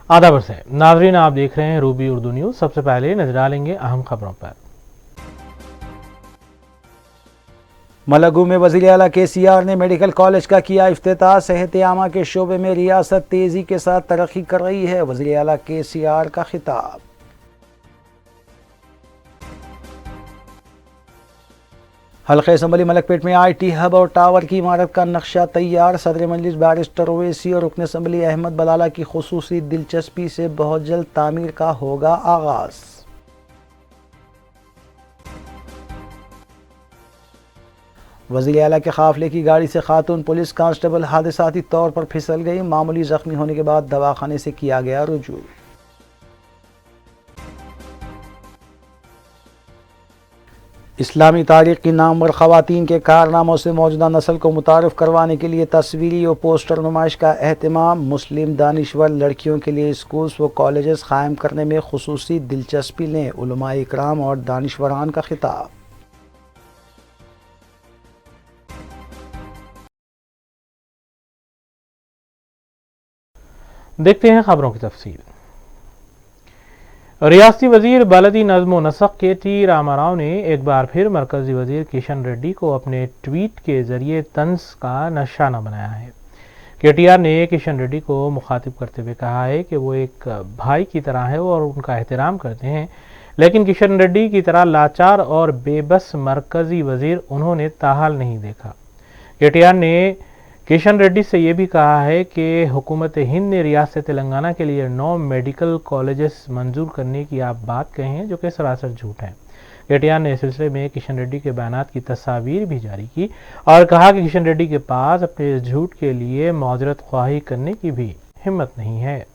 आदाब से नाजरीन, आप देख रहे हैं रूबी उर्दू न्यूज। सबसे पहले नजर डालेंगे अहम खबरों पर। मलगू में वज़ीर आला KCR ने मेडिकल कॉलेज का किया इफ्तिताह। सेहत आमा के शोबे में रियासत तेज़ी के साथ तरक्की कर रही है, वज़ीर आला KCR का खिताब। हल्के असम्बली मलकपेट में IT हब और टावर की इमारत का नक्शा तैयार। सदर मजलिस बैरिस्टर ओवैसी और रुकन असम्बली अहमद बलाला की खुसूसी दिलचस्पी से बहुत जल्द तामीर का होगा आगाज़। वज़ीर आला के काफिले की गाड़ी से खातून पुलिस कांस्टेबल हादसाती तौर पर फिसल गई। मामूली जख्मी होने के बाद दवाखाने से किया गया रुजू। इस्लामी तारीख की नामवर ख़वातीन के कारनामों से मौजूदा नस्ल को मुतारफ़ करवाने के लिए तस्वीरी और पोस्टर नुमाइश का एहतमाम। मुस्लिम दानिश्वर लड़कियों के लिए स्कूल्स व कॉलेजेस क़ायम करने में खुसूसी दिलचस्पी लें, उलमाए इकराम और दानिश्वरान का खिताब। देखते हैं खबरों की तफसील। रियासती वजीर बलदी नज़्म व नसक KT रामाराव ने एक बार फिर मरकजी वजीर किशन रेड्डी को अपने ट्वीट के जरिए तंज का निशाना बनाया है। KTR ने किशन रेड्डी को मुखातिब करते हुए कहा है कि वो एक भाई की तरह है और उनका एहतराम करते हैं, लेकिन किशन रेड्डी की तरह लाचार और बेबस मरकजी वजीर उन्होंने ताहाल नहीं देखा। KTR ने किशन रेड्डी से ये भी कहा है कि हुकूमत हिंद ने रियासत तेलंगाना के लिए 9 मेडिकल कॉलेजेस मंजूर करने की आप बात कहे हैं, जो कि सरासर झूठ है। KTR ने इस सिलसिले में किशन रेड्डी के बयानात की तस्वीर भी जारी की और कहा कि किशन रेड्डी के पास अपने इस झूठ के लिए मौजरत ख्वाही करने की भी हिम्मत नहीं है।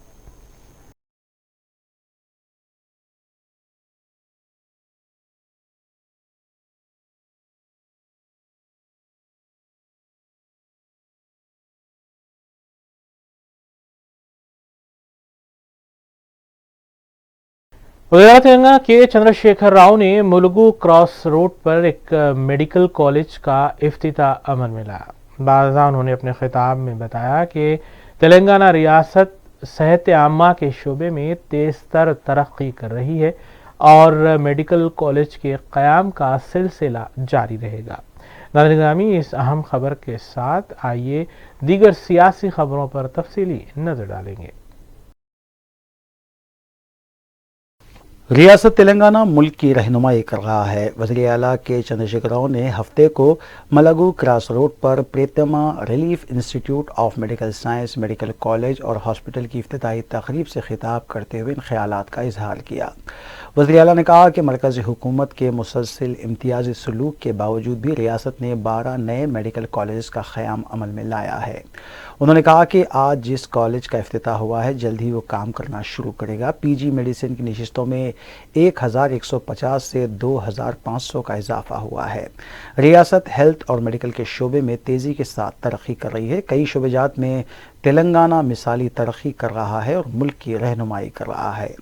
वज़ीर तेलंगाना के चंद्रशेखर राव ने मुलुगु क्रॉस रोड पर एक मेडिकल कॉलेज का इफ्तिताह अमल में लाया। बाज़ा उन्होंने अपने खिताब में बताया कि तेलंगाना रियासत सेहत आमा के शोबे में तेज़ तर तरक्की कर रही है और मेडिकल कॉलेज के क़याम का सिलसिला जारी रहेगा। नाज़रीन, इस अहम खबर के साथ आइए दीगर सियासी खबरों पर तफसीली नज़र डालेंगे। रियासत तेलंगाना मुल्क की रहनुमाई कर रहा है। वज़ीर आला के चंद्रशेखर राव ने हफ्ते को मलगू क्रॉस रोड पर Prathima relief institute of medical science medical college और हॉस्पिटल की इफ्तिताही तकरीब से खिताब करते हुए इन ख्यालात का इजहार किया। वज़ीर आला ने कहा कि मरकज़ी हुकूमत के मुसलसिल इम्तियाजी सलूक के बावजूद भी रियासत ने 12 नए मेडिकल कॉलेज का क़याम अमल में लाया है। उन्होंने कहा कि आज जिस कॉलेज का इफ्तिताह हुआ है, जल्द ही वो काम करना शुरू करेगा। PG मेडिसिन की नशिस्तों में 1150 से 2500 का इजाफा हुआ है। रियासत हेल्थ और मेडिकल के शोबे में तेज़ी के साथ तरक्की कर रही है। कई शोबेजात में तेलंगाना मिसाली तरक्की कर रहा है और मुल्क की रहनुमाई कर रहा है।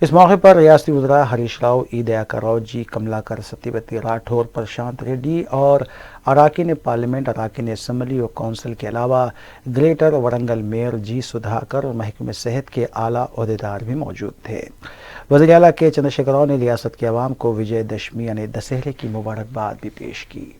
इस मौके पर रियासती वज़रा हरीश राव, ई दयाकर राव जी, कमलाकर सत्यवती राठौर, प्रशांत रेड्डी और अराकीन पार्लियामेंट, अराकीन असम्बली और कौंसिल के अलावा greater Warangal mayor G Sudhakar और महकमे सेहत के आला ओहदेदार भी मौजूद थे। वज़ीर आला के चंद्रशेखर राव ने रियासत के अवाम को विजयदशमी यानी दशहरे की मुबारकबाद भी पेश की।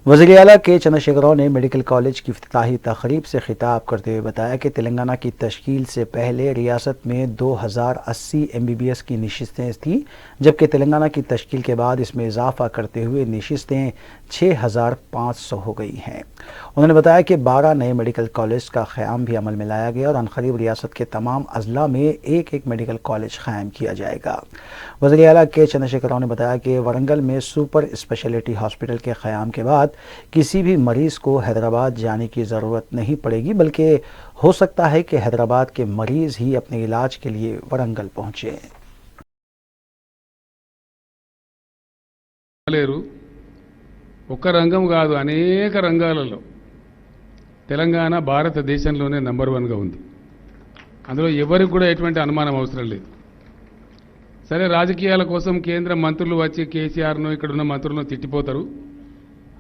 वज़ीर आला के चंद्रशेखर राव ने मेडिकल कॉलेज की इफ्तिताही तकरीब से खिताब करते हुए बताया कि तेलंगाना की तश्कील से पहले रियासत में 2080 MBBS की नशिस्तें थीं, जबकि तेलंगाना की तश्कील के बाद इसमें इजाफा करते हुए नशिस्तें 6500 हो गई हैं। उन्होंने बताया कि 12 नए मेडिकल कॉलेज का क़याम भी अमल में लाया गया और अनक़रीब रियासत के तमाम अजला में एक एक मेडिकल कॉलेज क़ायम किया जाएगा। वज़ीर आला के चंद्रशेखर राव ने बताया कि वरंगल में सुपर स्पेशलिटी हॉस्पिटल के क़याम के बाद किसी भी मरीज़ को हैदराबाद जाने की ज़रूरत नहीं पड़ेगी, बल्कि हो सकता है कि हैदराबाद के मरीज़ ही अपने इलाज के लिए वरंगल पहुँचे। ఒక్క రంగం కాదు, అనేక రంగాలలో తెలంగాణ భారతదేశంలోనే నంబర్ 1గా ఉంది. అందులో ఎవరికి కూడా ఎటువంటి అనుమానం అవసరం లేదు. సరే, రాజకీయాల కోసం కేంద్ర మంత్రులు వచ్చి కేసీఆర్ను ఇక్కడున్న మంత్రులను తిట్టిపోతారు.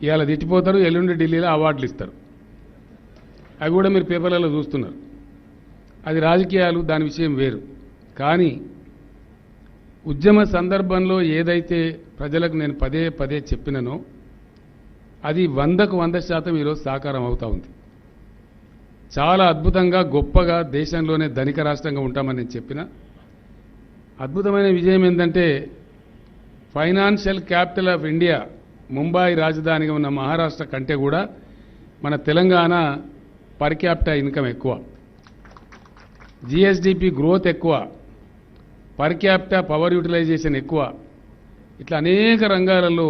ఇవాళ తిట్టిపోతారు, ఎల్లుండి ఢిల్లీలో అవార్డులు ఇస్తారు. అవి కూడా మీరు పేపర్లలో చూస్తున్నారు. అది రాజకీయాలు, దాని విషయం వేరు. కానీ ఉద్యమ సందర్భంలో ఏదైతే ప్రజలకు నేను పదే పదే చెప్పిననో అది 100కు 100% ఈరోజు సాకారం అవుతా ఉంది. చాలా అద్భుతంగా, గొప్పగా, దేశంలోనే ధనిక రాష్ట్రంగా ఉంటామని నేను చెప్పిన అద్భుతమైన విజయం ఏంటంటే financial capital of India Mumbai రాజధానిగా ఉన్న మహారాష్ట్ర కంటే కూడా మన తెలంగాణ పర్ క్యాపిటల్ ఇన్కమ్ ఎక్కువ, జిఎస్డిపి గ్రోత్ ఎక్కువ, పర్ క్యాపిటల్ పవర్ యూటిలైజేషన్ ఎక్కువ. ఇట్లా అనేక రంగాలలో,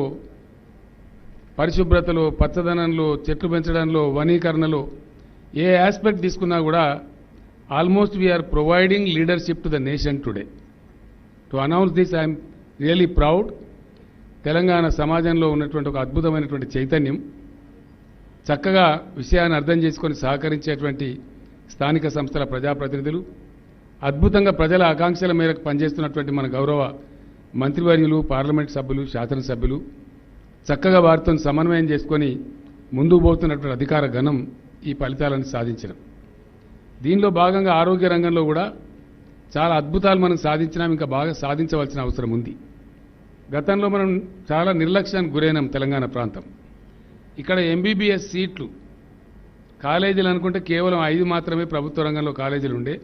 పరిశుభ్రతలో, పచ్చదనంలో, చెట్లు పెంచడంలో, వనీకరణలో ఏ ఆస్పెక్ట్ తీసుకున్నా కూడా almost we're providing leadership to the nation today. To announce this I'm really proud. Telangana సమాజంలో ఉన్నటువంటి ఒక అద్భుతమైనటువంటి చైతన్యం, చక్కగా విషయాన్ని అర్థం చేసుకొని సహకరించేటువంటి స్థానిక సంస్థల ప్రజాప్రతినిధులు, అద్భుతంగా ప్రజల ఆకాంక్షల మేరకు పనిచేస్తున్నటువంటి మన గౌరవ మంత్రివర్యులు, పార్లమెంట్ సభ్యులు, శాసనసభ్యులు చక్కగా వారితో సమన్వయం చేసుకొని ముందుకు పోతున్నటువంటి అధికార గణం ఈ ఫలితాలను సాధించడం. దీనిలో భాగంగా ఆరోగ్య రంగంలో కూడా చాలా అద్భుతాలు మనం సాధించినాం, ఇంకా బాగా సాధించవలసిన అవసరం ఉంది. గతంలో మనం చాలా నిర్లక్ష్యానికి గురైనాం తెలంగాణ ప్రాంతం. ఇక్కడ ఎంబీబీఎస్ సీట్లు కాలేజీలు అనుకుంటే కేవలం 5 మాత్రమే ప్రభుత్వ రంగంలో కాలేజీలు ఉండే.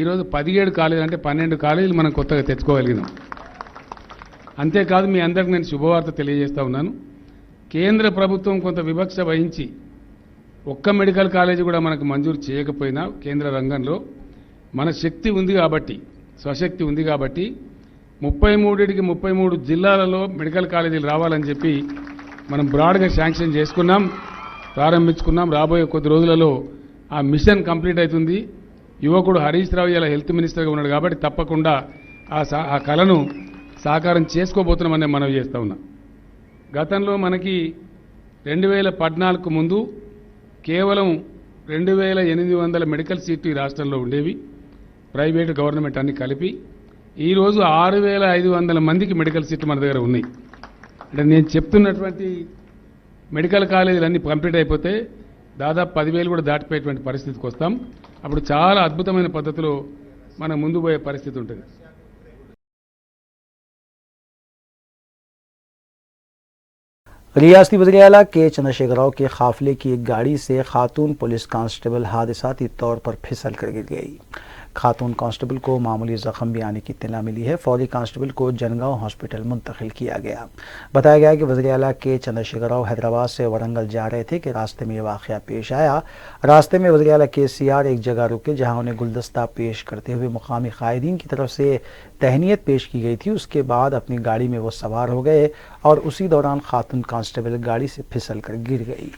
ఈరోజు 17 కాలేజీలు, అంటే 12 కాలేజీలు మనం కొత్తగా తెచ్చుకోగలిగినాం. అంతేకాదు, మీ అందరికీ నేను శుభవార్త తెలియజేస్తా ఉన్నాను. కేంద్ర ప్రభుత్వం కొంత వివక్ష వహించి ఒక్క మెడికల్ కాలేజీ కూడా మనకు మంజూరు చేయకపోయినా కేంద్ర రంగంలో మన శక్తి ఉంది కాబట్టి, స్వశక్తి ఉంది కాబట్టి 33కి 33 జిల్లాలలో మెడికల్ కాలేజీలు రావాలని చెప్పి మనం బ్రాడ్గా శాంక్షన్ చేసుకున్నాం, ప్రారంభించుకున్నాం. రాబోయే కొద్ది రోజులలో ఆ మిషన్ కంప్లీట్ అవుతుంది. యువకుడు హరీష్ రావు ఇలా హెల్త్ మినిస్టర్గా ఉన్నాడు కాబట్టి తప్పకుండా ఆ కళను సాకారం చేసుకోబోతున్నామని మనవి చేస్తూ ఉన్నా. గతంలో మనకి 2014కు ముందు కేవలం 2800 మెడికల్ సీట్లు ఈ రాష్ట్రంలో ఉండేవి, ప్రైవేటు గవర్నమెంట్ అన్ని కలిపి. ఈరోజు 6500 మందికి మెడికల్ సీట్లు మన దగ్గర ఉన్నాయి. అంటే నేను చెప్తున్నటువంటి మెడికల్ కాలేజీలు అన్నీ కంప్లీట్ అయిపోతే దాదాపు 10,000 కూడా దాటిపోయేటువంటి పరిస్థితికి వస్తాం. అప్పుడు చాలా అద్భుతమైన పద్ధతిలో మనం ముందు పోయే పరిస్థితి ఉంటుంది. रियासती वज़ीर आला के चंद्रशेखर राव के काफिले की एक गाड़ी से खातून पुलिस कांस्टेबल हादसाती तौर पर फिसल कर गिर गई। खातून कांस्टेबल को मामूली जख्म भी आने की इत्तला मिली है। फौरी कांस्टेबल को जनगांव हॉस्पिटल मुंतकिल किया गया। बताया गया कि वज़ीर आला के चंद्रशेखर राव हैदराबाद से वरंगल जा रहे थे कि रास्ते में यह वाक़या पेश आया। रास्ते में वज़ीर आला KCR एक जगह रुके जहां उन्हें गुलदस्ता पेश करते हुए मुकामी कायदीन की तरफ से तहनीत पेश की गई थी। उसके बाद अपनी गाड़ी में वो सवार हो गए और उसी दौरान खातून कांस्टेबल गाड़ी से फिसल कर गिर गई।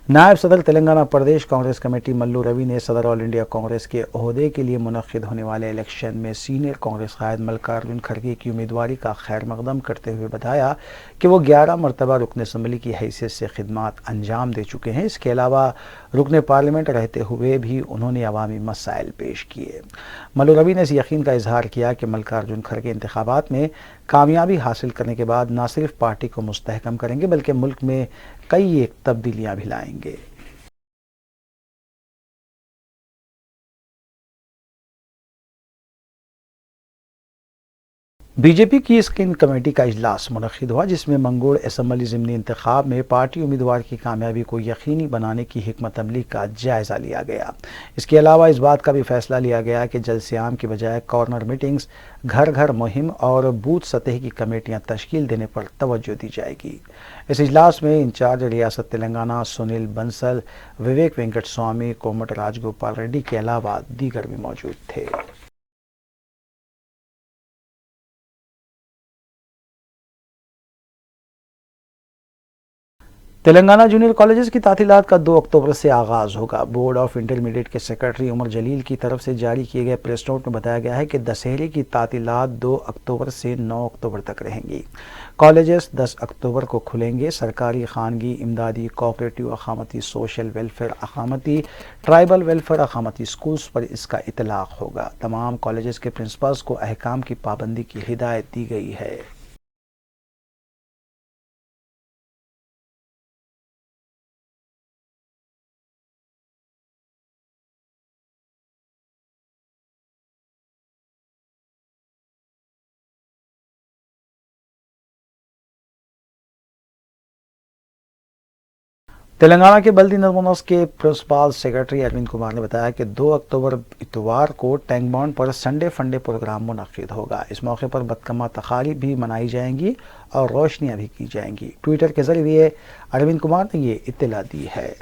नायब सदर तेलंगाना प्रदेश कांग्रेस कमेटी मल्लू रवि ने सदर ऑल इंडिया कांग्रेस के ओहदे के लिए मुनक्किद होने वाले इलेक्शन में सीनियर कांग्रेस कायद मल्लिकार्जुन खड़गे की उम्मीदवारी का खैर मकदम करते हुए बताया कि वो 11 मरतबा रुकन असम्बली की हैसियत से खिदमात अंजाम दे चुके हैं। इसके अलावा रुकन पार्लियामेंट रहते हुए भी उन्होंने अवामी मसाइल पेश किए। मल्लू रवि ने इस यकीन का इजहार किया कि मल्लिकार्जुन खड़गे इंतखाबात में कामयाबी हासिल करने के बाद न सिर्फ पार्टी को मुस्तहकम करेंगे बल्कि मुल्क में कई एक तब्दीलियां भी लाएंगे। बीजेपी की स्क्रीन कमेटी का इजलास मुनक्किद हुआ, जिसमें मंगोड़ असम्बली ज़िमनी इंतखाब में पार्टी उम्मीदवार की कामयाबी को यकीनी बनाने की हिकमत अमली का जायज़ा लिया गया। इसके अलावा इस बात का भी फैसला लिया गया कि जलसे आम की बजाय कॉर्नर मीटिंग्स, घर घर मुहिम और बूथ सतह की कमेटियां तश्कील देने पर तवज्जो दी जाएगी। इस इजलास में इंचार्ज रियासत तेलंगाना सुनील बंसल, विवेक वेंकट स्वामी, कोमट राजगोपाल रेड्डी के अलावा दीगर भी मौजूद थे। तेलंगाना जूनियर कॉलेजेस की तातीलात का 2 अक्टूबर से आगाज़ होगा। बोर्ड ऑफ इंटरमीडिएट के सेक्रेटरी उमर जलील की तरफ से जारी किए गए प्रेस नोट में बताया गया है कि दशहरे की तातीलात 2 अक्टूबर से 9 अक्टूबर तक रहेंगी। कॉलेजेस 10 अक्टूबर को खुलेंगे। सरकारी, खानगी, इमदादी, कोऑपरेटिव अकामती, सोशल वेलफेयर अकामती, ट्राइबल वेलफेयर अकामती स्कूल्स पर इसका इतलाक होगा। तमाम कॉलेजेस के प्रिंसिपल्स को अहकाम की पाबंदी की हिदायत दी गई है। तेलंगाना के बल्दी नज़्म व नस्क के प्रिंसिपल सेक्रेटरी अरविंद कुमार ने बताया कि 2 अक्टूबर इतवार को टैंक बॉन्ड पर संडे फंडे प्रोग्राम मुनक्किद होगा। इस मौके पर बदकमा तकारीब भी मनाई जाएंगी और रोशनियां भी की जाएंगी। ट्विटर के जरिए अरविंद कुमार ने ये इत्तला दी है।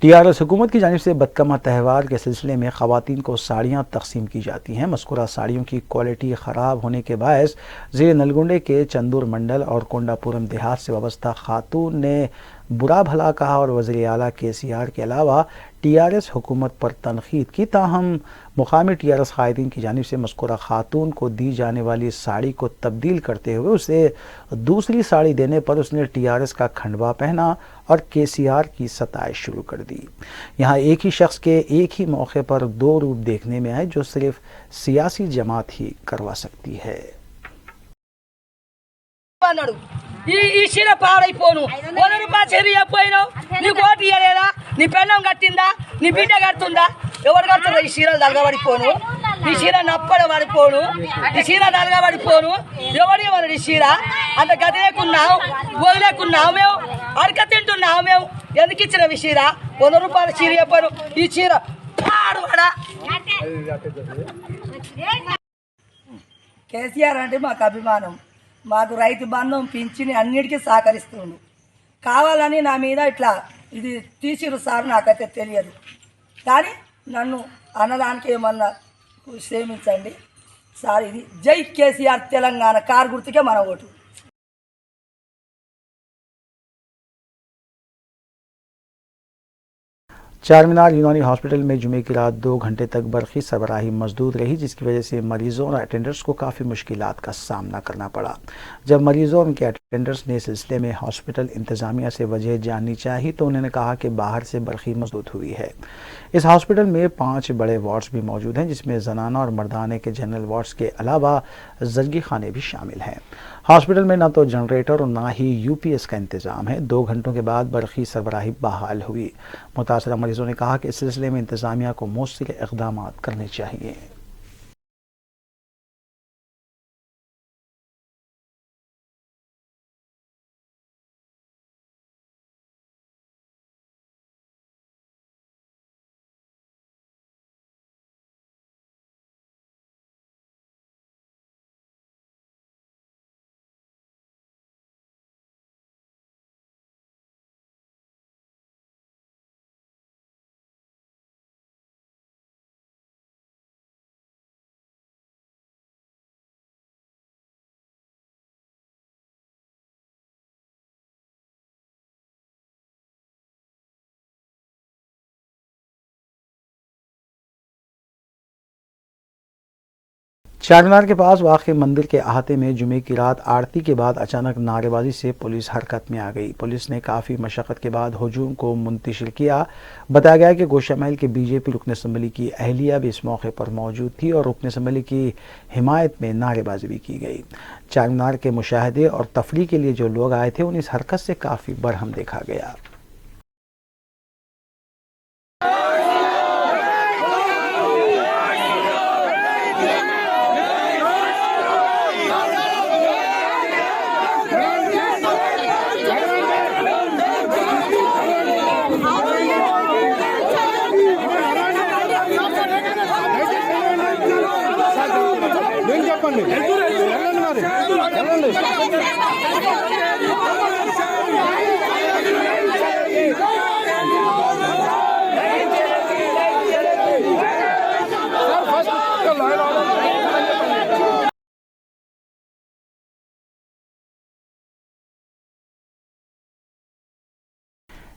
टीआरएस हुकूमत की जानिब से बदकमा त्यौहार के सिलसिले में ख़वातीन को साड़ियाँ तकसीम की जाती हैं। मज़कूरा साड़ियों की क्वालिटी ख़राब होने के बायस ज़िले नलगुंडे के चंदूर मंडल और कोंडापुरम देहात से वाबस्ता खातून ने बुरा भला कहा और वज़ीर आला केसीआर के अलावा टीआरएस हुकूमत पर तनकीद की। ताहम मुकामी टीआरएस कायदीन की जानिब से मज़कूरा खातून को दी जाने वाली साड़ी को तब्दील करते हुए उसे दूसरी साड़ी देने पर उसने टीआरएस का खंडवा पहना और केसीआर की सताइश शुरू कर दी। यहाँ एक ही शख्स के एक ही मौके पर 2 रूप देखने में आए, जो सिर्फ सियासी जमात ही करवा सकती है। ఈ చీర పాడైపోను 100 రూపాయలు చీర చెప్పినావు, నీకు ఓటు ఇయ్యలేదా? నీ పెన్నం కట్టిందా? నీ బిడ్డ కడుతుందా? ఎవరు కడుతున్నారు? ఈ చీరలు దలగబడిపోను, ఈ చీర నప్పడ పడిపోను, ఈ చీర దలగబడిపోను. ఎవరు ఇవ్వరు ఈ చీర? అంత గది లేకున్నావు, వదిలేకున్నావు, మేము అడక తింటున్నావు. మేము ఎందుకు ఇచ్చిన ఈ చీర? 100 రూపాయల చీర చెప్పాను, ఈ చీర పాడువాడా? కేసీఆర్ అంటే మాకు అభిమానం. మాకు రైతు బంధం, పింఛని అన్నిటికీ సహకరిస్తుండు. కావాలని నా మీద ఇట్లా ఇది తీసిరు సార్, నాకైతే తెలియదు. కానీ నన్ను అన్నదానికి ఏమన్నా క్షమించండి సార్. ఇది జై కేసీఆర్ తెలంగాణ కారు గుర్తుకే మన ఓటు. चारमीनार यूनानी हॉस्पिटल में जुमे की रात 2 घंटे तक बरक़ी सरबराही मजदूद रही, जिसकी वजह से मरीजों और अटेंडर्स को काफ़ी मुश्किलात का सामना करना पड़ा। जब मरीजों और उनके अटेंडर्स ने इस सिलसिले में हॉस्पिटल इंतज़ामिया से वजह जाननी चाहिए तो उन्होंने कहा कि बाहर से बरक़ी मजदूद हुई है। इस हॉस्पिटल में 5 बड़े वार्ड्स भी मौजूद हैं, जिसमें जनाना और मर्दाने के जनरल वार्ड्स के अलावा ज़रगी खाने भी शामिल हैं। हॉस्पिटल में न तो जनरेटर और ना ही यूपीएस का इंतज़ाम है। 2 घंटों के बाद बरक़ी सरबराही बहाल हुई। मुतासरा मरीजों ने कहा कि इस सिलसिले में इंतज़ामिया को मौसर इक़दाम करने चाहिए। چارمینار کے پاس واقع مندر کے احاطے میں جمعے کی رات آرتی کے بعد اچانک نعرے بازی سے پولیس حرکت میں آ گئی۔ پولیس نے کافی مشقت کے بعد ہجوم کو منتشر کیا۔ بتایا گیا کہ گوشہ محل کے بی جے پی رکن اسمبلی کی اہلیہ بھی اس موقع پر موجود تھی اور رکن اسمبلی کی حمایت میں نعرے بازی بھی کی گئی۔ چارمینار کے مشاہدے اور تفریح کے لیے جو لوگ آئے تھے انہیں اس حرکت سے کافی برہم دیکھا گیا۔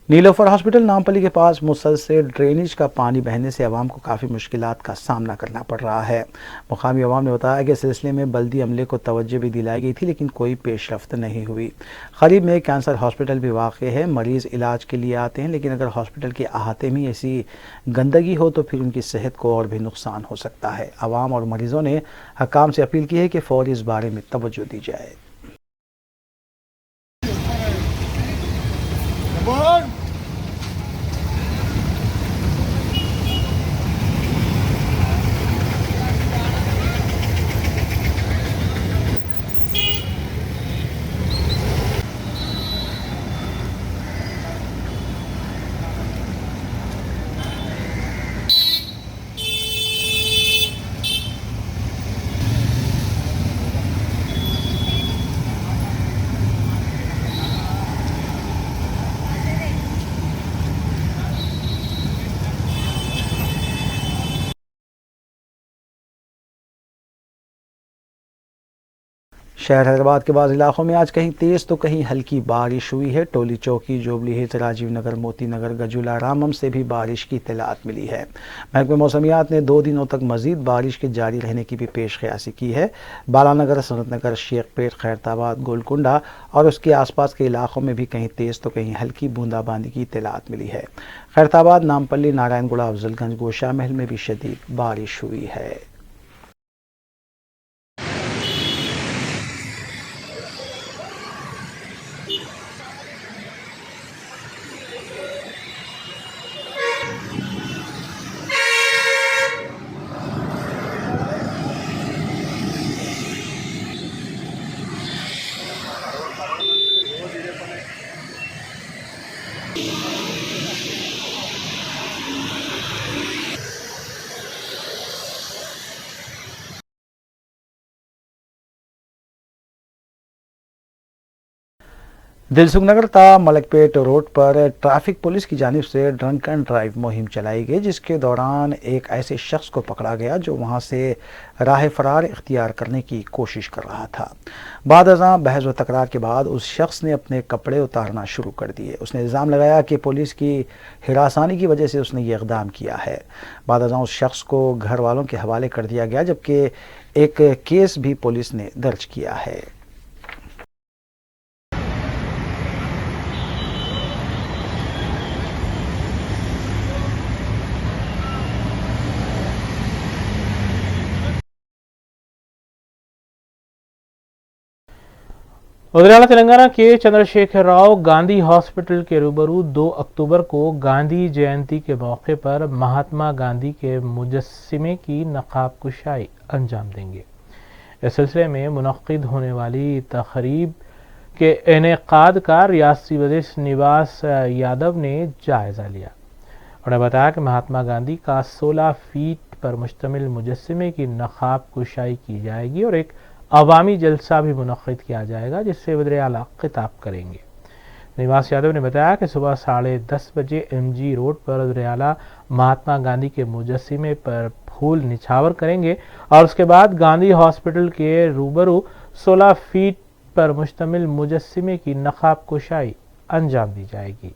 نیلوفر ہاسپٹل نامپلی کے پاس مسلسل ڈرینیج کا پانی بہنے سے عوام کو کافی مشکلات کا سامنا کرنا پڑ رہا ہے۔ مقامی عوام نے بتایا کہ اس سلسلے میں بلدی عملے کو توجہ بھی دلائی گئی تھی لیکن کوئی پیش رفت نہیں ہوئی۔ قریب میں کینسر ہاسپٹل بھی واقع ہے، مریض علاج کے لیے آتے ہیں لیکن اگر ہاسپٹل کے احاطے میں ایسی گندگی ہو تو پھر ان کی صحت کو اور بھی نقصان ہو سکتا ہے۔ عوام اور مریضوں نے حکام سے اپیل کی ہے کہ فوری اس بارے میں توجہ دی جائے۔ شہر حیدرآباد کے بعض علاقوں میں آج کہیں تیز تو کہیں ہلکی بارش ہوئی ہے۔ ٹولی چوکی، جوبلی ہلز، راجیو نگر، موتی نگر، گجولا رامم سے بھی بارش کی اطلاعات ملی ہے۔ محکمہ موسمیات نے 2 دنوں تک مزید بارش کے جاری رہنے کی بھی پیش قیاسی کی ہے۔ بالانگر، سنت نگر، شیخ پیٹ، خیرتآباد، گولکنڈہ اور اس کے آس پاس کے علاقوں میں بھی کہیں تیز تو کہیں ہلکی بوندا باندی کی اطلاعات ملی ہے۔ خیرتآباد، نامپلی، نارائن گڑھ، افضل گنج، گوشہ محل میں بھی شدید بارش ہوئی ہے۔ دلسکھ نگر تا ملک پیٹ روڈ پر ٹریفک پولیس کی جانب سے ڈرنک اینڈ ڈرائیو مہم چلائی گئی، جس کے دوران ایک ایسے شخص کو پکڑا گیا جو وہاں سے راہ فرار اختیار کرنے کی کوشش کر رہا تھا۔ بعد ازاں بحث و تکرار کے بعد اس شخص نے اپنے کپڑے اتارنا شروع کر دیے۔ اس نے الزام لگایا کہ پولیس کی ہراسانی کی وجہ سے اس نے یہ اقدام کیا ہے۔ بعد ازاں اس شخص کو گھر والوں کے حوالے کر دیا گیا، جبکہ ایک کیس بھی پولیس نے درج کیا ہے۔ وزیر اعلیٰ تلنگانہ کے چندر شیکھر راؤ گاندھی ہاسپٹل کے روبرو 2 اکتوبر کو گاندھی جینتی کے موقع پر مہاتما گاندھی کے مجسمے کی نقاب کشائی انجام دیں گے۔ اس سلسلے میں منعقد ہونے والی تقریب کے انعقاد کا ریاستی وزیر نواس یادو نے جائزہ لیا۔ انہوں نے بتایا کہ مہاتما گاندھی کا 16 فیٹ پر مشتمل مجسمے کی نقاب کشائی کی جائے گی اور ایک عوامی جلسہ بھی منعقد کیا جائے گا، جس سے وزیر اعلیٰ خطاب کریں گے۔ نواس یادو نے بتایا کہ صبح 10:30 بجے ایم جی روڈ پر وزیر اعلیٰ مہاتما گاندھی کے مجسمے پر پھول نچھاور کریں گے اور اس کے بعد گاندھی ہاسپٹل کے روبرو 16 فیٹ پر مشتمل مجسمے کی نقاب کشائی انجام دی جائے گی۔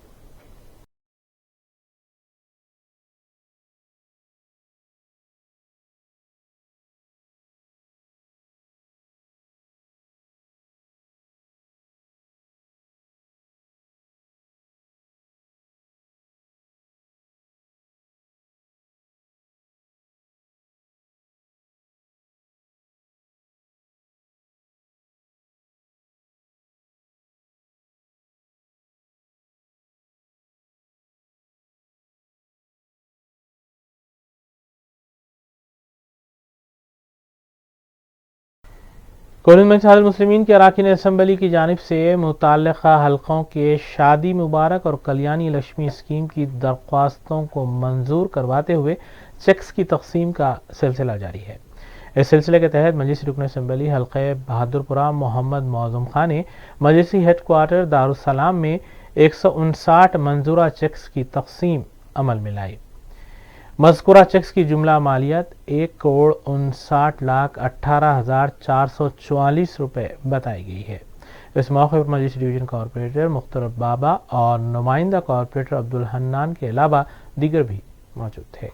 कॉलेज मंशहाल मुस्लिमीन के अरकान असम्बली की जानिब से मुतल्लिका हलकों के शादी मुबारक और कल्याणी लक्ष्मी स्कीम की दरख्वास्तों को मंजूर करवाते हुए चेक्स की तकसीम का सिलसिला जारी है। इस सिलसिले के तहत मजलिसी रुकन असम्बली हल्के बहादुरपुरा मोहम्मद मौज़ूम खान ने मजलिसी हेडक्वार्टर दारुस्सलाम में 159 मंजूरा चेक्स की तकसीम अमल में लाई। मज़कूरा चेक्स की जुमला मालियत 1,59,18,444 रुपये बताई गई है। इस मौके पर मजलिस डिवीज़न कॉरपोरेटर मुख्तर बाबा और नुमाइंदा कॉरपोरेटर अब्दुल हन्नान के अलावा दीगर भी मौजूद थे।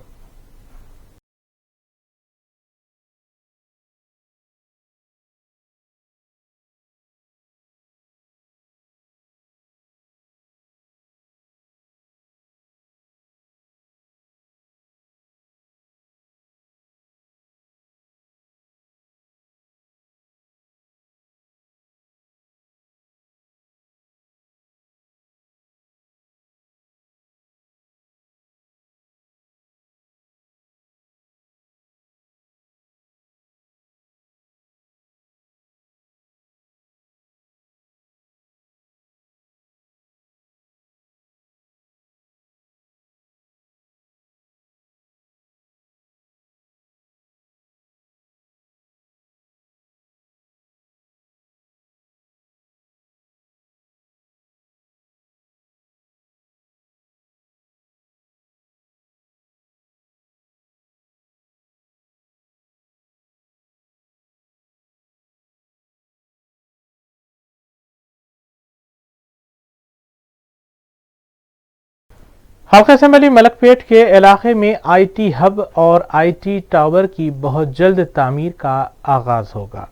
हल्का असम्बली मलकपेट के इलाके में IT हब और IT टावर की बहुत जल्द तामीर का आगाज होगा।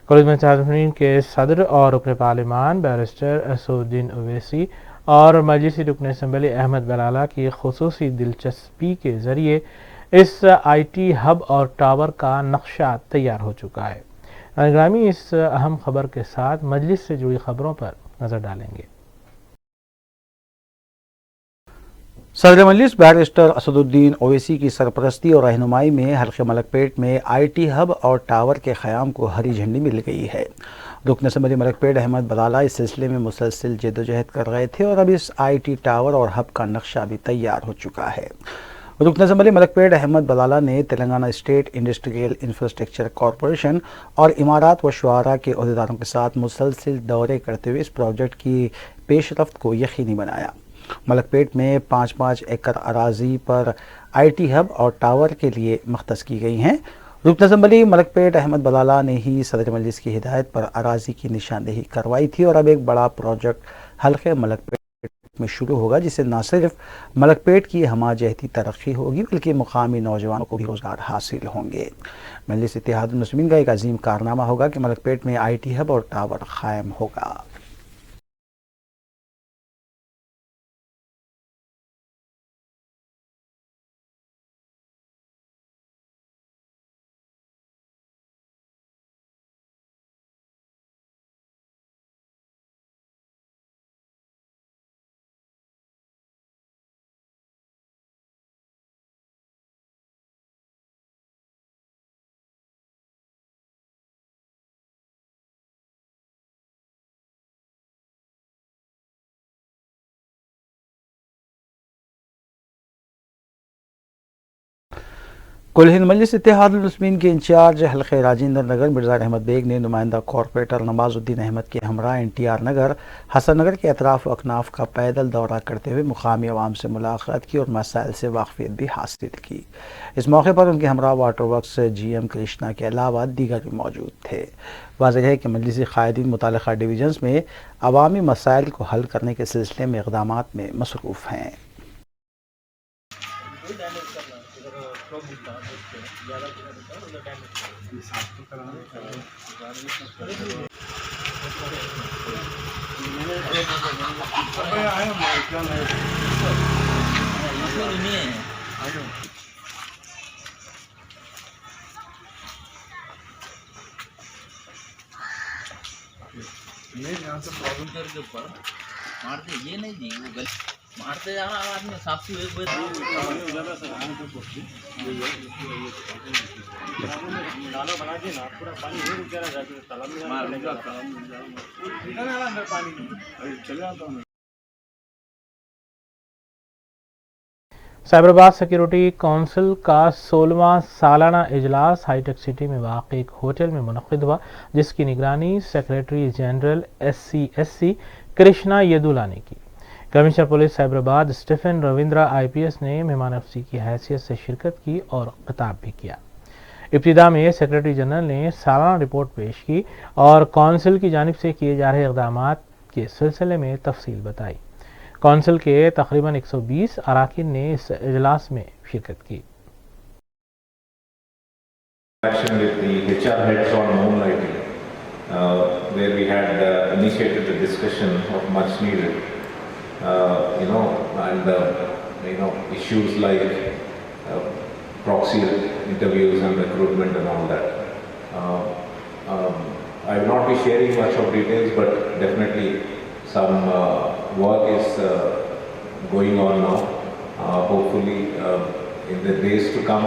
कॉलेज मंशहाल के सदर और रुकन पार्लिमान बैरिस्टर असदुद्दीन ओवैसी और मजलिसी रुकन असम्बली अहमद बलाला की खुसूसी दिलचस्पी के जरिए इस IT हब और टावर का नक्शा तैयार हो चुका है। ग्रामी इस अहम खबर के साथ मजलिस से जुड़ी खबरों पर नजर डालेंगे। सदर मजलिस बैरिस्टर असदुद्दीन ओवैसी की सरपरस्ती और रहनुमाई में हल्के मलकपेट में IT हब और टावर के क़याम को हरी झंडी मिल गई है। रुकन असम्बली मलकपेट अहमद बलाला इस सिलसिले में मुसलसल जद्दोजहद कर रहे थे और अब इस IT टावर और हब का नक्शा भी तैयार हो चुका है। रुकन असम्बली मलकपेट अहमद बलाला ने Telangana state industrial infrastructure corporation और इमारात व शुआरा के अहदेदारों के साथ मुसलसल दौरे करते हुए इस प्रोजेक्ट की पेशरफ्त को यकीनी बनाया। मलकपेट में 5-5 एकड़ अराजी पर IT हब और टावर के लिए मख्तस की गई हैं। रुकन असम्बली मलकपेट अहमद बलाला ने ही सदर मजलिस की हिदायत पर अराजी की निशानदेही करवाई थी और अब एक बड़ा प्रोजेक्ट हल्के मलकपेट में शुरू होगा, जिससे न सिर्फ मलकपेट की हमाजहती तरक्की होगी बल्कि मुकामी नौजवानों को भी रोज़गार हासिल होंगे। मजलिस इत्तेहादुल मुस्लिमीन का एक अजीम कारनामा होगा कि मलकपेट में IT हब और टावर कायम होगा। कुल हिंद मजलिस इत्तेहादुल मुस्लिमीन के इंचार्ज हल्के राजेंद्र नगर मिर्ज़ा अहमद बेग ने नुमाइंदा कॉरपोरेटर नवाजुद्दीन अहमद के हमरा NTR नगर हसन नगर के अतराफ अकनाफ का पैदल दौरा करते हुए मुकामी अवाम से मुलाकात की और मसाइल से वाकफियत भी हासिल की। इस मौके पर उनके हमरा वाटर वर्क्स GM कृष्णा के अलावा दीगर भी मौजूद थे। वाज़ेह है कि मजलिसी कायदीन मुतालिका डिवीजन्स में अवामी मसाइल को हल करने के सिलसिले में इक़दामात में मसरूफ़ हैं। यहाँ से प्रॉब्लम करके ऊपर मारते ये नहीं जी वो मारते जा रहा आदमी साफ सी एक नाला बना दिए ना, पूरा पानी नहीं रुक जा रहा, जाके तालाब में जाना पड़ेगा। इतना नाला अंदर पानी नहीं, अभी चले जाता हूँ। साइबराबाद सिक्योरिटी काउंसिल का 16वां सालाना इजलास हाईटेक सिटी में वाक़ एक होटल में मुनक़्क़िद हुआ, जिसकी निगरानी secretary general SCSC Krishna Yedula ने की। Commissioner police Cyberabad Stephen Ravindra IPS ने मेहमान अफसी की हैसियत से शिरकत की और खिताब भी किया। इब्तिदा में सेक्रेटरी जनरल ने सालाना रिपोर्ट पेश की और काउंसिल की जानिब से किए जा रहे इक़दामात के सिलसिले में तफसील बताई। काउंसिल के तकरीबन 120 अराकीन ने इस इजलास में शिरकत की। With the HR heads on moonlighting, where we had initiated the discussion of much needed, issues like proxy interviews and recruitment and all that. I will not be sharing much of details, but definitely some work is going on now. Hopefully, in the days to come,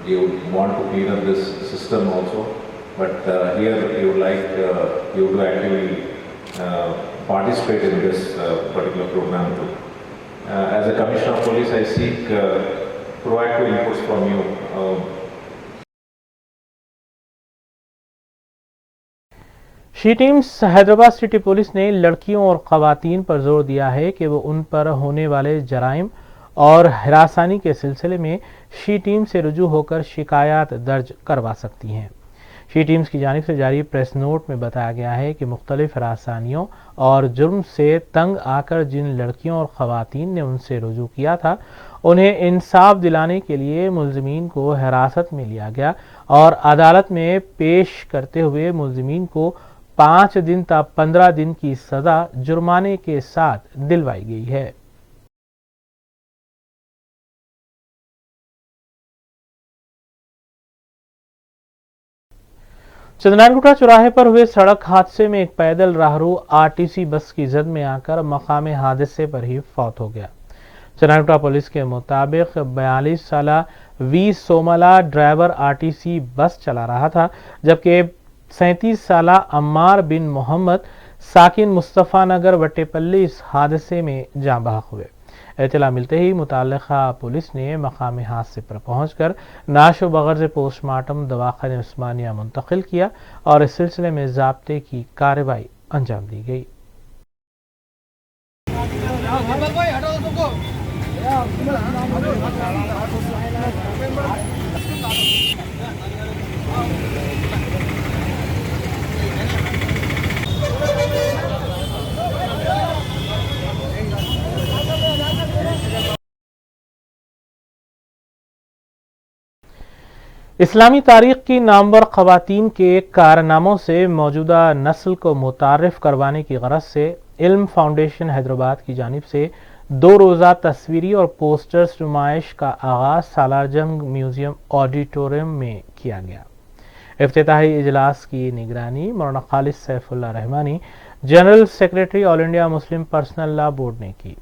you want to clean up this system also. But here, you would like you to actively participate in this particular program too. As a Commissioner of Police, I seek proactive inputs from you. She teams Hyderabad city police ने लड़कियों और ख़वातीन पर जोर दिया है कि वो उन पर होने वाले जराइम और हरासानी के सिलसिले में शी टीम से रुजू होकर शिकायत दर्ज करवा सकती हैं। शी टीम्स की जानिब से जारी प्रेस नोट में बताया गया है कि मुख्तलिफ हरासानियों और जुर्म से तंग आकर जिन लड़कियों और ख़वातीन ने उनसे रुजू किया था, उन्हें इंसाफ दिलाने के लिए मुल्ज़िमीन को हिरासत में लिया गया और अदालत में पेश करते हुए मुल्ज़िमीन को 5 दिन तक 15 दिन की सज़ा जुर्माने के साथ दिलवाई गई है। चंद्रानगुटा चौराहे पर हुए सड़क हादसे में एक पैदल राहरू RTC बस की जद में आकर मकामे हादसे पर ही फौत हो गया। चंद्रानगुटा पुलिस के मुताबिक 42 साला V सोमला ड्राइवर RTC बस चला रहा था, जबकि 37 साला अम्मार बिन मोहम्मद साकिन मुस्तफ़ा नगर वट्टेपल्ली इस हादसे में जाँ बहक हुए। इत्तला मिलते ही मुताल्लिक़ा पुलिस ने मकाम हादसे पर पहुंचकर नाशो बगैर से पोस्टमार्टम दवाख़ाने उस्मानिया मुंतकिल किया और इस सिलसिले में ज़ाब्ते की कार्रवाई अंजाम दी गई। इस्लामी तारीख की नामवर ख़वातीन के कारनामों से मौजूदा नस्ल को मुतारिफ करवाने की गरज से इल्म फाउंडेशन हैदराबाद की जानिब से 2 रोज़ा तस्वीरी और पोस्टर्स नुमाइश का आगाज़ सालारजंग म्यूज़ियम ऑडिटोरियम में किया गया। इफ्तिताही इजलास की निगरानी मौलाना Khalid Saifullah Rahmani, general secretary all India Muslim personal law board ने की।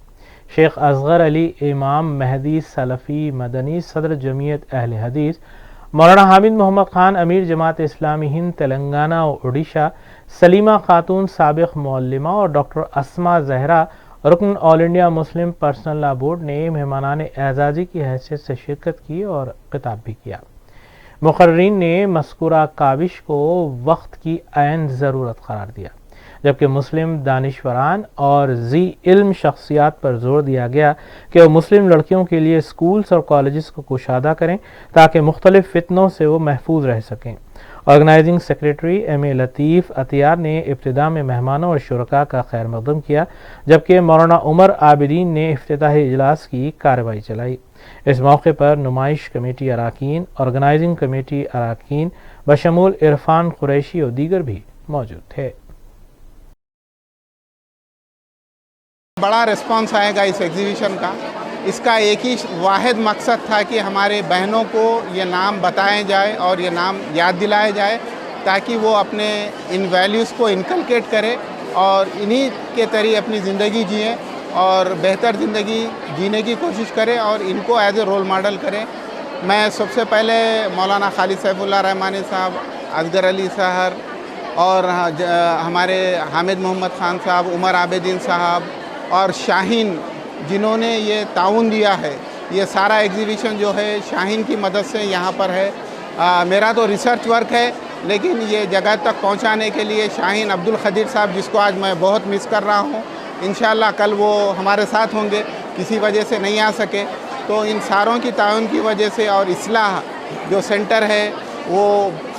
शेख असगर अली इमाम महदी सलफ़ी मदनी सदर जमीयत अहले हदीस, मौलाना हामिद मोहम्मद खान अमीर जमात इस्लामी हिंद तेलंगाना और उड़ीसा, सलीमा खातून साबिक़ मुअल्लिमा और डॉक्टर अस्मा जहरा रुकन all India Muslim personal law board ने मेहमानान एजाज़ी की हैसियत से शिरकत की और खिताब भी किया। मुक़र्रीन ने मज़कूरा काविश को वक्त की ऐन ज़रूरत करार दिया, जबकि मुस्लिम दानिशवरान और ज़ी इल्म शख्सियात पर जोर दिया गया कि वो मुस्लिम लड़कियों के लिए स्कूल्स और कॉलेजेस को कुशादा करें ताकि मुख्तलिफ फितनों से वो महफूज रह सकें। ऑर्गेनाइजिंग सेक्रेटरी MA लतीफ़ अतियार ने इब्तिदा में मेहमानों और शुरका का खैर मकदम किया, जबकि मौलाना उमर आबिदीन ने इफ्तिताही इजलास की कार्रवाई चलाई। इस मौके पर नुमाइश कमेटी अराकीन, ऑर्गेनाइजिंग कमेटी अराकीन बशमूल इरफान कुरैशी और दीगर भी मौजूद थे। बड़ा रिस्पांस आएगा इस एग्जीबिशन का। इसका एक ही वाहिद मकसद था कि हमारे बहनों को ये नाम बताए जाए और ये नाम याद दिलाए जाए, ताकि वो अपने इन वैल्यूज़ को इनकलकेट करें और इन्हीं के तरीके अपनी ज़िंदगी जिएं और बेहतर ज़िंदगी जीने की कोशिश करें और इनको एज ए रोल मॉडल करें। मैं सबसे पहले मौलाना खालिद सैफुल्लाह रहमानी साहब, असगर अली सहर और हमारे हामिद मोहम्मद ख़ान साहब, उमर आबिदीन साहब और शाहीन, जिन्होंने ये ताउन दिया है। ये सारा एग्जीबिशन जो है शाहीन की मदद से यहाँ पर है। मेरा तो रिसर्च वर्क है, लेकिन ये जगह तक पहुँचाने के लिए शाहीन अब्दुल खदीर साहब, जिसको आज मैं बहुत मिस कर रहा हूँ, इंशाअल्लाह कल वो हमारे साथ होंगे, किसी वजह से नहीं आ सके। तो इन सारों की ताउन की वजह से और इस्लाह जो सेंटर है वो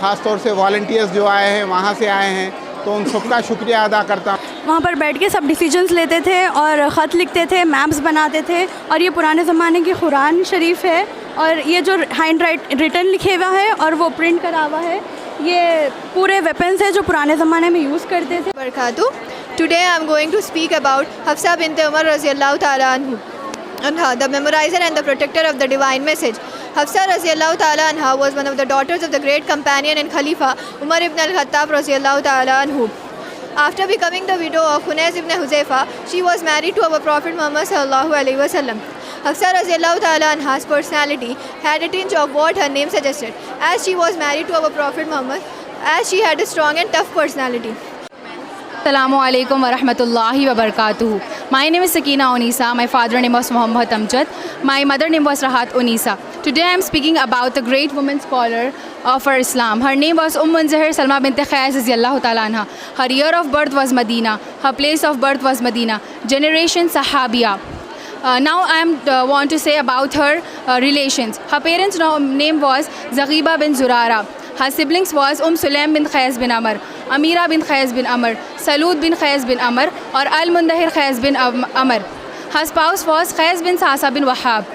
ख़ास तौर से वॉलंटियर्स जो आए हैं वहाँ से आए हैं, तो उन सबका शुक्रिया अदा करता हूँ। वहाँ पर बैठ के सब डिसीजंस लेते थे और ख़त लिखते थे, मैप्स बनाते थे। और ये पुराने ज़माने की कुरान शरीफ है और ये जो हैंड रिटन लिखे हुआ है और वो प्रिंट करा हुआ है, ये पूरे वेपन्स है जो पुराने ज़माने में यूज़ करते थे। बरकातु। Today I am going to speak about Hafsa bint Umar radiyallahu ta'ala anha, the memorizer and the protector of the divine message. Hafsa radiyallahu ta'ala anha was one of the daughters of the great companion and Khalifa Umar ibn al-Khattab radiyallahu ta'ala anhu. After becoming the widow of Hunayz ibn Huzaifa, she was married to our Prophet Muhammad sallallahu alaihi wasallam. Hafsa radiyallahu ta'ala anha's personality had a tinge of what her name suggested, as she was married to our Prophet Muhammad, as she had a strong and tough personality. Assalamu alaikum wa rahmatullahi wa barakatuhu. My name is Sakina Unisa. My father name was Muhammad Amjad. My mother name was Rahat Unisa. Today I am speaking about the great woman scholar of our Islam. Her name was Munzahir Salma bint Khayaz radiyallahu ta'ala anha. Her year of birth was Medina. Her place of birth was Medina. Generation Sahabiya. Now I want to say about her relations. Her parents' name was Zaghiba bin Zurara. Her siblings was Sulaim bin Khayaz bin Amr, Amira bin Khayaz bin Amr, Salud bin Khayaz bin Amr और Al-Mundahir Khayaz bin Amr. Her spouse was Khayaz bin Sasa bin Wahab.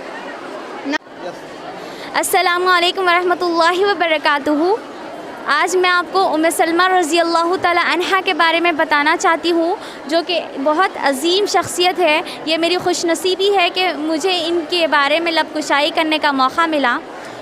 अस्सलामु अलैकुम वरहमतुल्लाहि वबरकातुहू। आज मैं आपको उम्मे सलमा रज़ी अल्लाह ताला अन्हा के बारे में बताना चाहती हूँ, जो कि बहुत अजीम शख्सियत है। ये मेरी खुशनसीबी है कि मुझे इनके बारे में लब कुशाई करने का मौका मिला।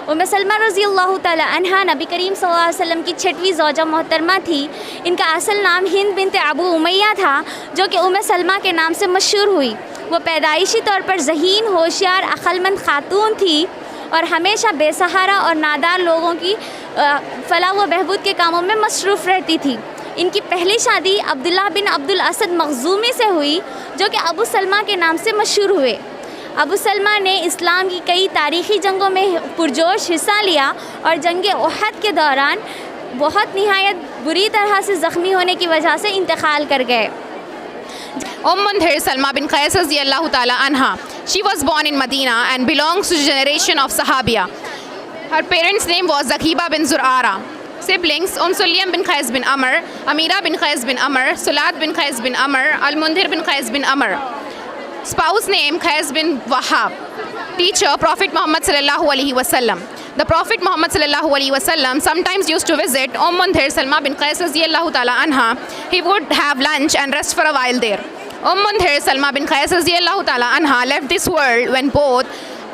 उम्मे सलमा रज़ी अल्लाह ताला अन्हा नबी करीम सल्लल्लाहु अलैहि वसल्लम की 6वीं ज़ौजा मोहतरमा थी। इनका असल नाम हिंद बिनत अबू उमैया था, जो कि उम्मे सलमा के नाम से मशहूर हुई। वो पैदाइशी तौर पर ज़हीन, होशियार, अक्लमंद खातून थी और हमेशा बेसहारा और नादार लोगों की फलाह व बहबूद के कामों में मसरूफ़ रहती थी। इनकी पहली शादी अब्दुल्लाह बिन अब्दुल असद मखज़ूमी से हुई, जो कि अबू सलमा के नाम से मशहूर हुए। अबू सलमा ने इस्लाम की कई तारीख़ी जंगों में पुरजोश हिस्सा लिया और जंग उहद के दौरान बहुत निहायत बुरी तरह से ज़ख्मी होने की वजह से इंतकाल कर गए। Munzahir Salma bin Khayaz radiyallahu ta'ala anha. She was born in Medina and belongs to the generation of Sahabiya. Her parents' name was Zaghiba bin Zurara. Siblings Sulaim bin Khayaz bin Amr, Amira bin Khayaz bin Amr, Sulad bin Khayaz bin Amr, Al-Mundhir bin Khayaz bin Amr. Spouse name Khayaz bin Wahab. Teacher Prophet Muhammad sallallahu alaihi wasallam. The Prophet Muhammad sallallahu alaihi wasallam sometimes used to visit Munzahir Salma bin Khayaz radiyallahu ta'ala anha. He would have lunch and rest for a while there. Munzahir Salma bin Khayaz radiyallahu ta'ala anha left this world when both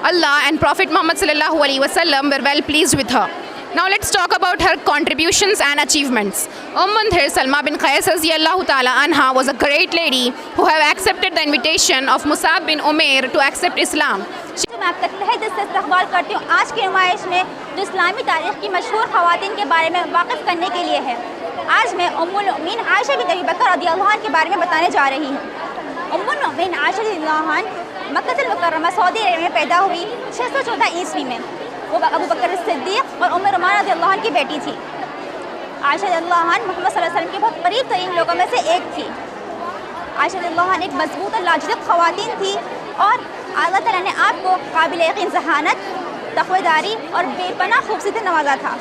Allah and Prophet Muhammad sallallahu alaihi wasallam were well pleased with her. Now let's talk about her contributions and achievements. Munzahir Salma bin Khayaz radiyallahu ta'ala anha was a great lady who have accepted the invitation of Musab bin Umair to accept Islam. मैं आप तक तहे दिल से इस्तक़बाल करती हूँ आज की नुमाइश में, जो इस्लामी तारीख़ की मशहूर ख़वातीन के बारे में वाक़िफ़ करने के लिए है। आज मैं उम्मुल मोमिनीन आयशा बिन्त अबी बकर रज़ियल्लाहु अन्हा के बारे में बताने जा रही हूँ। उम्मुल मोमिनीन आयशा रज़ियल्लाहु अन्हा मक्का मुकर्रमा सऊदी अरब में पैदा हुई 614 ईस्वी में। वो अबू बकर सिद्दीक़ और उम्मे रुमान रज़ियल्लाहु अन्हा की बेटी थी। आयशा रज़ियल्लाहु अन्हा मोहम्मद सल्लल्लाहु अलैहि वसल्लम के बहुत करीब तरीन लोगों में से एक थी। आयशा रज़ियल्लाहु अन्हा एक मजबूत और लाजिरत ख़वातीन थी और अल्लाह ताला ने आपको काबिल यकीन ज़हानत, तक़वेदारी और बेपनाह खूबसूरती से नवाजा था।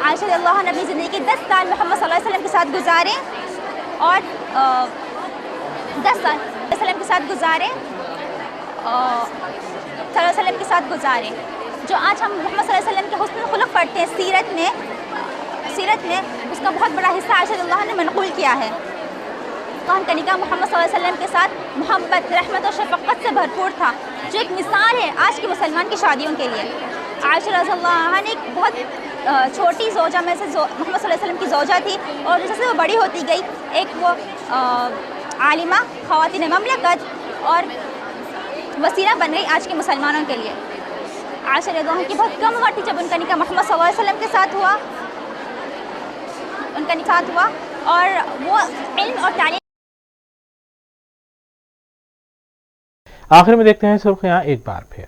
आयशा रज़ियल्लाहु अन्हा अपनी ज़िंदगी के 10 साल मोहम्मद सल्लल्लाहु अलैहि वसल्लम के साथ गुजारे और 10 साल वसल्लम के साथ गुजारे सल्लल्लाहु अलैहि वसल्लम के साथ गुजारे। जो आज हम मोहम्मद सल्लल्लाहु अलैहि वसल्लम के हुस्न खुलुक़ पढ़ते हैं सीरत में उसका बहुत बड़ा हिस्सा आयशा रज़ियल्लाहु अन्हा ने मनक़ूल किया है। का निकाह मोहम्मद सल्लल्लाहु अलैहि वसल्लम के साथ मोहब्बत, रहमत और शफ़क़त से भरपूर था, जो एक मिसाल है आज के मुसलमान की शादियों के लिए। आयशा रज़ियल्लाहु अन्हा ने एक बहुत छोटी ज़ौजा में से मोहम्मद सल्लल्लाहु अलैहि वसल्लम की ज़ौजा थी और जैसे वो बड़ी होती गई एक वो आलिमा, ख़वातीन ममलकत और वसीला बन गई आज के मुसलमानों के लिए। आशर दोहा की बहुत कम हुआ थी जब उनका निकाह मोहम्मद सल्लल्लाहु अलैहि वसल्लम के साथ हुआ, उनका निकाह हुआ और वो इल्म और तालीम। आखिर में देखते हैं सुर्खियां एक बार फिर।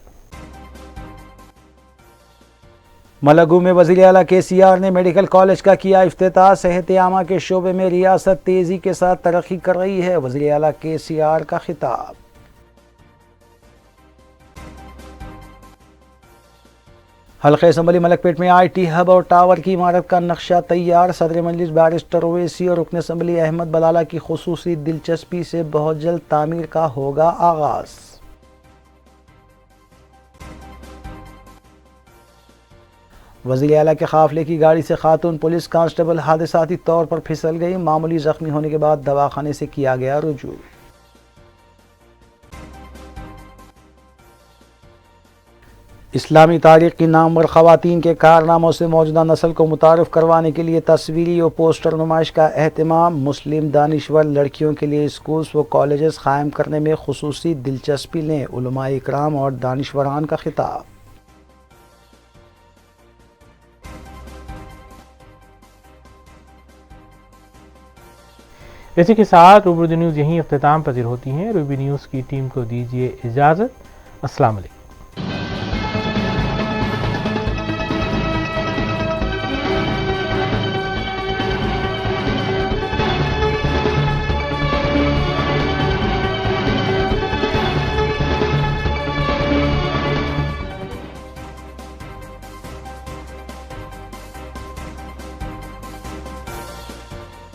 मलगू में वज़ीर आला KCR ने मेडिकल कॉलेज का किया इफ्तिताह। सेहत आमा के शोबे में रियासत तेज़ी के साथ तरक्की कर रही है, वज़ीर आला KCR का खिताब। हल्के असम्बली मलकपेट में IT हब और टावर की इमारत का नक्शा तैयार। सदर मजलिस बैरिस्टर ओवैसी और रुकन असम्बली अहमद बलाला की खुसूसी दिलचस्पी से बहुत जल्द तामीर का होगा आगाज़। वज़ीर आला के काफिले की गाड़ी से खातून पुलिस कांस्टेबल हादसाती तौर पर फिसल गई, मामूली जख्मी होने के बाद दवाखाने से किया गया रुजू। इस्लामी तारीख की नामवर ख़वातीन के कारनामों से मौजूदा नस्ल को मुतारफ़ करवाने के लिए तस्वीरी और पोस्टर नुमाइश का एहतमाम। मुस्लिम दानिश्वर लड़कियों के लिए स्कूल्स व कॉलेजेस क़ायम करने में खुसूसी दिलचस्पी लें, उलमाए इकराम और दानिश्वरान का खिताब। इसी के साथ रूबरू न्यूज़ यहीं अख्तिताम पजीर होती हैं। रूबी न्यूज़ की टीम को दीजिए इजाज़त। अस्सलाम वालेकुम।